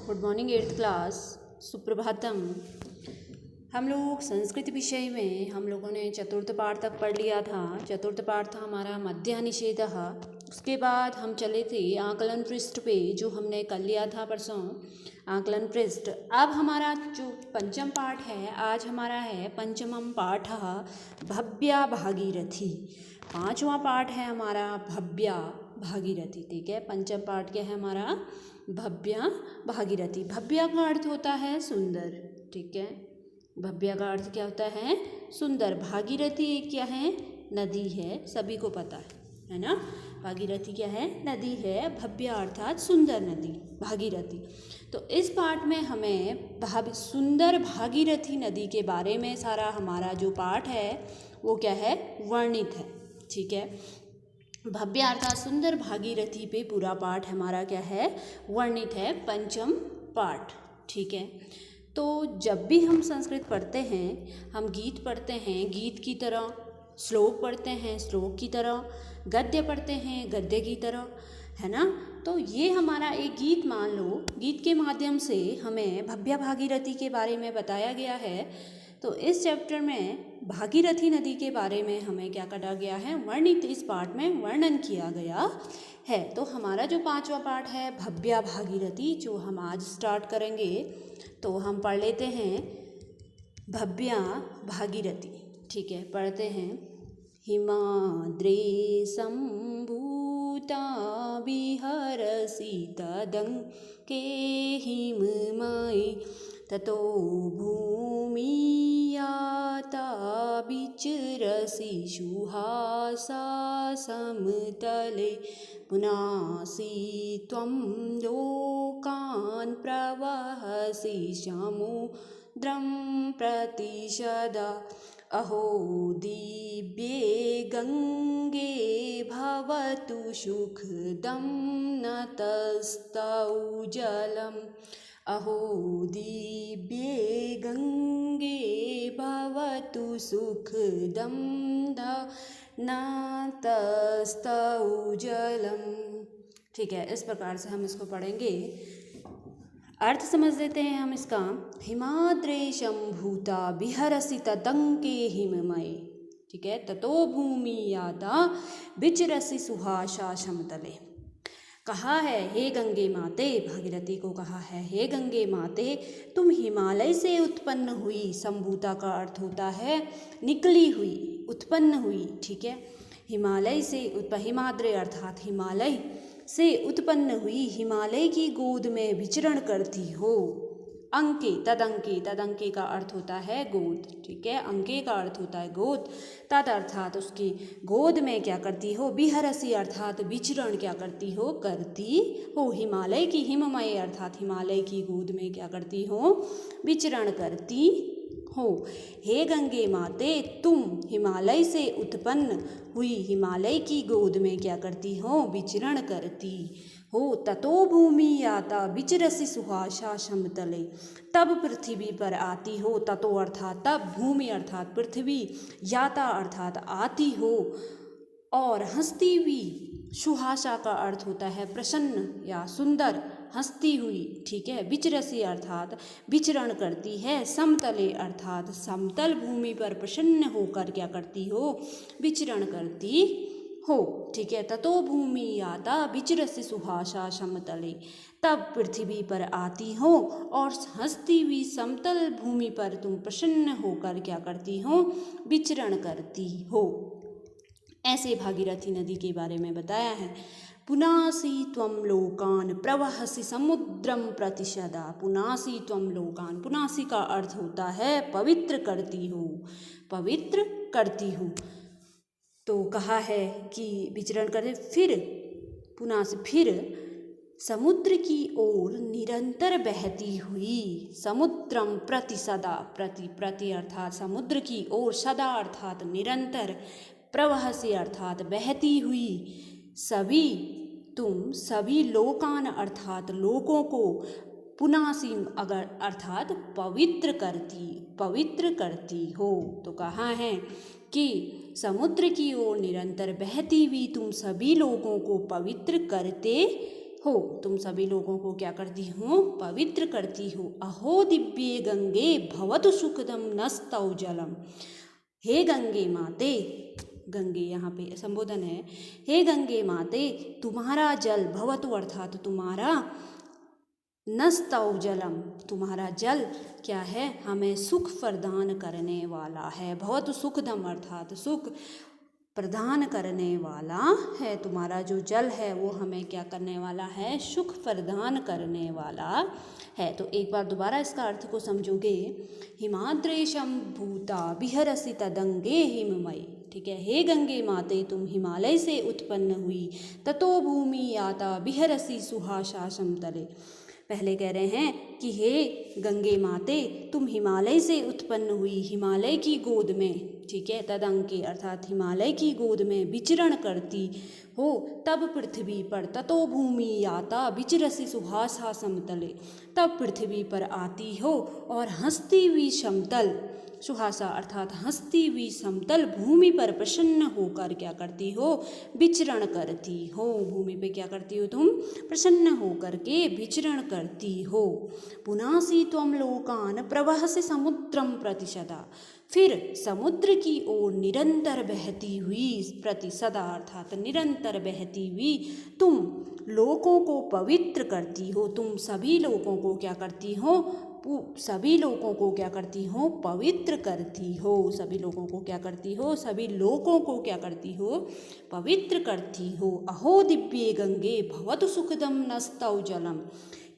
Good morning 8th class. Suprabhatam. हम लोग संस्कृत विषय में हम लोगों ने चतुर्थ पाठ तक पढ़ लिया था। चतुर्थ पाठ था हमारा मध्य निषेधः। उसके बाद हम चले थे आकलन पृष्ठ पे, जो हमने कर लिया था परसों आकलन पृष्ठ। अब हमारा जो पंचम पाठ है, आज हमारा है पंचमम पाठः भव्या भागीरथी। पांचवा पाठ है हमारा भव्या भागीरथी। ठीक है, पंचम पाठ क्या है हमारा? भव्या भागीरथी। भव्या का अर्थ होता है सुंदर। ठीक है, भव्या का अर्थ क्या होता है? सुंदर। भागीरथी एक क्या है? नदी है, सभी को पता है ना। भागीरथी क्या है? नदी है। भव्या अर्थात सुंदर नदी, भागीरथी। तो इस पाठ में हमें सुंदर भागीरथी नदी के बारे में सारा हमारा जो पाठ है वो क्या है? वर्णित है। ठीक है, भव्य अर्थात सुंदर भागीरथी पे पूरा पाठ हमारा क्या है? वर्णित है, पंचम पाठ। ठीक है, तो जब भी हम संस्कृत पढ़ते हैं, हम गीत पढ़ते हैं गीत की तरह, श्लोक पढ़ते हैं श्लोक की तरह, गद्य पढ़ते हैं गद्य की तरह, है ना। तो ये हमारा एक गीत मान लो, गीत के माध्यम से हमें भव्या भागीरथी के बारे में बताया गया है। तो इस चैप्टर में भागीरथी नदी के बारे में हमें क्या करा गया है? वर्णित, इस पाठ में वर्णन किया गया है। तो हमारा जो पांचवा पाठ है भव्या भागीरथी, जो हम आज स्टार्ट करेंगे, तो हम पढ़ लेते हैं भव्या भागीरथी। ठीक है, पढ़ते हैं। हिमाद्रे संभूता विहरसि तदङ्के हिममयि ततो भूमियाता विचरसि सुहासा समतले पुनासि त्वं लोकान् प्रवहसि समुद्रं प्रति सदा। अहो दिव्ये गङ्गे भवतु सुखदं नतस्तौ जलम्। अहो दिव्ये गङ्गे भवतु सुखदं नतस्तौ जलम्। ठीक है, इस प्रकार से हम इसको पढ़ेंगे। अर्थ समझ लेते हैं हम इसका। हिमाद्रे शंभूता विहरसि तदङ्के हिममये। ठीक है, ततो भूमि याता विचरसि सुहासा समतले। कहा है हे गंगे माते, भागीरथी को कहा है हे गंगे माते, तुम हिमालय से उत्पन्न हुई। संभूता का अर्थ होता है निकली हुई, उत्पन्न हुई। ठीक है, हिमालय से हिमाद्रे अर्थात हिमालय से उत्पन्न हुई, हिमालय की गोद में विचरण करती हो। अंके, तदंके, तदंके का अर्थ होता है गोद। ठीक है, अंके का अर्थ होता है गोद। तद अर्थात उसकी गोद में क्या करती हो? विहरसी अर्थात विचरण क्या करती हो? करती हो। हिमालय की, हिममय अर्थात हिमालय की गोद में क्या करती हो? विचरण करती हो। हे गंगे माते, तुम हिमालय से उत्पन्न हुई, हिमालय की गोद में क्या करती हो? विचरण करती हो। ततो भूमि याता विचरसि सुहासा समतले, तब पृथ्वी पर आती हो। ततो अर्थात तब, भूमि अर्थात पृथ्वी, याता अर्थात आती हो, और हंसती हुई। सुहासा का अर्थ होता है प्रसन्न या सुंदर, हंसती हुई। ठीक है, विचरसी अर्थात विचरण करती है। समतले अर्थात समतल भूमि पर प्रसन्न होकर क्या करती हो? विचरण करती हो। ठीक है, ततो भूमि याता विचरसि सुहासा समतले, तब पृथ्वी पर आती हो और हंसती हुई समतल भूमि पर तुम प्रसन्न होकर क्या करती हो? विचरण करती हो। ऐसे भागीरथी नदी के बारे में बताया है। पुनासि त्वं लोकान् प्रवहसि समुद्रम प्रति सदा। पुनासि त्वं लोकान्, पुनासि का अर्थ होता है पवित्र करती हो, पवित्र करती हो। तो कहा है कि विचरण करते, फिर पुनासि, फिर समुद्र की ओर निरंतर बहती हुई। समुद्रम प्रति सदा, प्रति, प्रति अर्थात समुद्र की ओर, सदा अर्थात निरंतर, प्रवहसी अर्थात बहती हुई। सभी, तुम सभी लोकान अर्थात लोगों को, पुनासी अगर अर्थात पवित्र करती, पवित्र करती हो। तो कहा है कि समुद्र की ओर निरंतर बहती हुई तुम सभी लोगों को पवित्र करते हो, तुम सभी लोगों को क्या करती हो, पवित्र करती हो। अहो दिव्ये गंगे भवतु सुखदम नस्तौ जलम। हे गंगे माते, गंगे यहाँ पे संबोधन है, हे गंगे माते तुम्हारा जल, भवतु अर्थात तुम्हारा, नस्तौ जलम तुम्हारा जल क्या है, हमें सुख प्रदान करने वाला है। भवतु सुखदम अर्थात सुख प्रदान करने वाला है। तुम्हारा जो जल है वो हमें क्या करने वाला है, सुख प्रदान करने वाला है। तो एक बार दोबारा इसका अर्थ को समझोगे, हिमाद्रेशम भूता बिहरसि तदंगे हिममयी। ठीक है, हे गंगे माते तुम हिमालय से उत्पन्न हुई, ततो भूमि याता बिहरसि सुहासासम तले। पहले कह रहे हैं कि हे गंगे माते तुम हिमालय से उत्पन्न हुई, हिमालय की गोद में, ठीक है, तदंके अर्थात हिमालय की गोद में विचरण करती हो, तब पृथ्वी पर, ततो भूमि याता विचरसि सुहासा समतले, तब पृथ्वी पर आती हो और हंसती हुई समतल, सुहासा अर्थात हंसती हुई समतल भूमि पर प्रसन्न होकर क्या करती हो, विचरण करती हो। भूमि पे क्या करती हो तुम, प्रसन्न होकर के विचरण करती हो। पुनासि त्वं लोकान प्रवहसि समुद्रम प्रति सदा, फिर समुद्र की ओर निरंतर बहती हुई, प्रति सदा अर्थात निरंतर बहती हुई तुम लोगों को पवित्र करती हो। तुम सभी लोगों को क्या करती हो, सभी लोगों को क्या करती हो, पवित्र करती हो। सभी लोगों को क्या करती हो, सभी लोगों को क्या करती हो, पवित्र करती हो। अहो दिव्ये गंगे भवतु सुखदम नस्तौ जलम।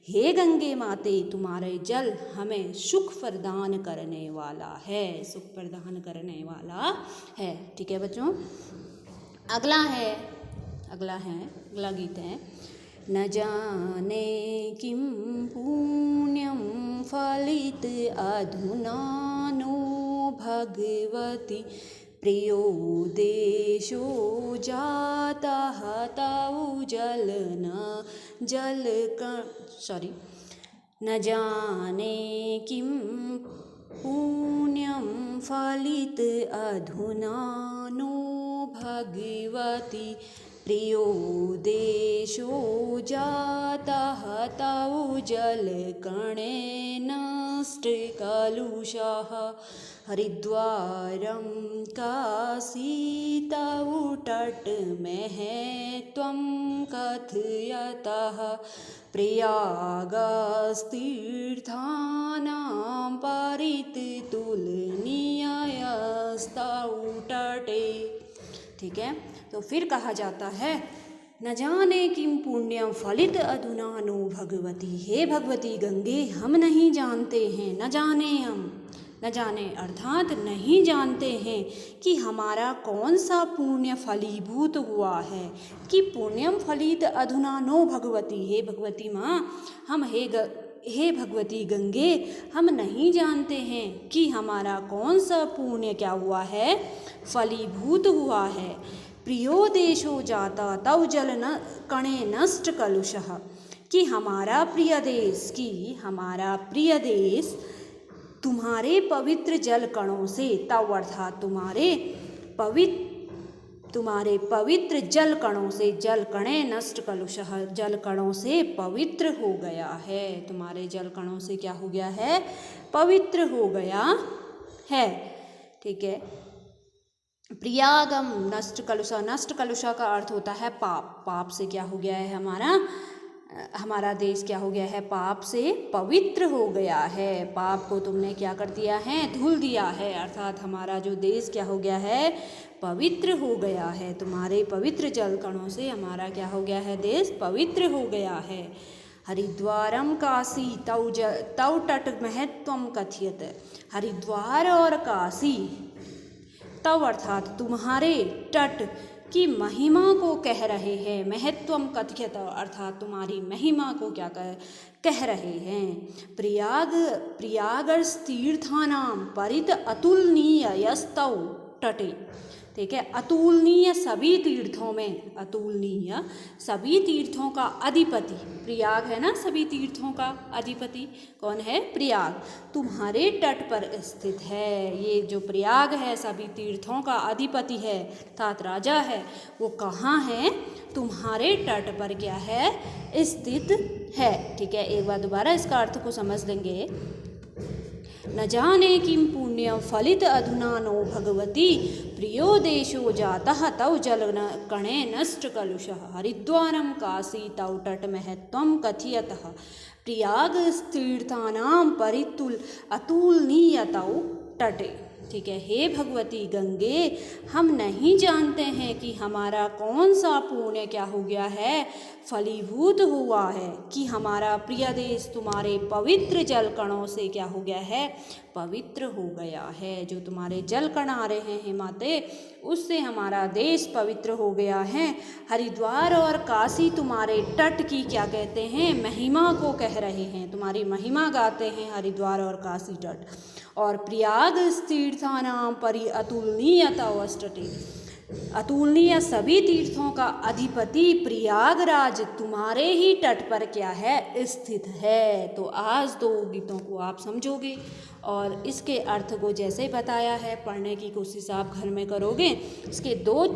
हे गंगे माते तुम्हारे जल हमें सुख प्रदान करने वाला है, सुख प्रदान करने वाला है। ठीक है बच्चों, अगला गीत है, न जाने किं पुण्यं फलित अधुना नो भगवती, प्रियो देशो जातः तौ न जाने किं पुण्यं फलित अधुना नो भगवती, प्रियो देशो जातः तौ जलकणेन नष्टकलुषः, हरिद्वारं काशी तौ तटमहत्त्वं कथयतः, प्रयागस्तीर्थानां परितुलनीयस्तौ तटे। ठीक है, तो फिर कहा जाता है, न जाने किम पुण्यम फलित अधुना नो भगवती। हे भगवती गंगे हम नहीं जानते हैं, न जाने अर्थात नहीं जानते हैं कि हमारा कौन सा पुण्य फलीभूत हुआ है, कि पुण्यम फलित अधुना नो भगवती। हे भगवती माँ, हम हे भगवती गंगे हम नहीं जानते हैं कि हमारा कौन सा पुण्य क्या हुआ है, फलीभूत हुआ है। प्रियो देशो जाता तव जल न कणे नष्ट कलुषः, कि हमारा प्रिय देश तुम्हारे पवित्र जल कणों से, तव अर्थात तुम्हारे पवित्र जल कणों से, जल कणे नष्ट कलुषः जल कणों से पवित्र हो गया है। तुम्हारे जल कणों से क्या हो गया है, पवित्र हो गया है। ठीक है, प्रियागम नष्ट कलुषा का अर्थ होता है पाप। पाप से क्या हो गया है, हमारा देश क्या हो गया है, पाप से पवित्र हो गया है। पाप को तुमने क्या कर दिया है, धुल दिया है, अर्थात हमारा जो देश क्या हो गया है, पवित्र हो गया है। तुम्हारे पवित्र जल कणों से हमारा क्या हो गया है, देश पवित्र हो गया है। हरिद्वारम काशी तौ तट महत्वम कथयत, हरिद्वार और काशी तव अर्थात तुम्हारे तट की महिमा को कह रहे हैं। महत्वम कथयत अर्थात तुम्हारी महिमा को क्या कह रहे हैं। प्रयागस्तीर्थानां परित अतुलनीयस्तौ तटे, ठीक है। अतुलनीय सभी तीर्थों में, अतुलनीय सभी तीर्थों का अधिपति, प्रयाग है ना सभी तीर्थों का अधिपति, कौन है? प्रयाग, तुम्हारे तट पर स्थित है। ये जो प्रयाग है सभी तीर्थों का अधिपति है अर्थात राजा है, वो कहाँ है? तुम्हारे तट पर क्या है? स्थित है। ठीक है, एक बार दोबारा इसका अर्थ को समझ लेंगे। न जाने किं पुण्यं फलित अधुना नो भगवती, प्रियो देशो जातः तौ जल कणे नष्ट कलुषः, हरिद्वारं काशी तौ तट महत्वं कथयतः, प्रयाग तीर्थानां परितुल अतुलनीयतौ तटे। ठीक है, हे भगवती गंगे, हम नहीं जानते हैं कि हमारा कौन सा पुण्य क्या हो गया है, फलीभूत हुआ है कि हमारा प्रिय देश तुम्हारे पवित्र जल कणों से क्या हो गया है? पवित्र हो गया है। जो तुम्हारे जल कण आ रहे हैं हे माते, उससे हमारा देश पवित्र हो गया है। हरिद्वार और काशी तुम्हारे तट की क्या कहते हैं? महिमा को कह रहे हैं, तुम्हारी महिमा गाते हैं हरिद्वार और काशी तट। और प्रयाग तीर्थानां परि अतुलनीयता अष्टटे, अतुलनीय सभी तीर्थों का अधिपति प्रयागराज तुम्हारे ही तट पर क्या है? स्थित है। तो आज दो गीतों को आप समझोगे और इसके अर्थ को जैसे बताया है पढ़ने की कोशिश आप घर में करोगे। इसके दो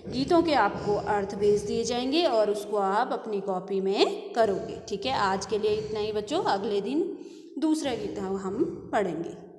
गीतों के आपको अर्थ भेज दिए जाएंगे और उसको आप अपनी कॉपी में करोगे। ठीक है, आज के लिए इतना ही बच्चों, अगले दिन दूसरा गीत हम पढ़ेंगे।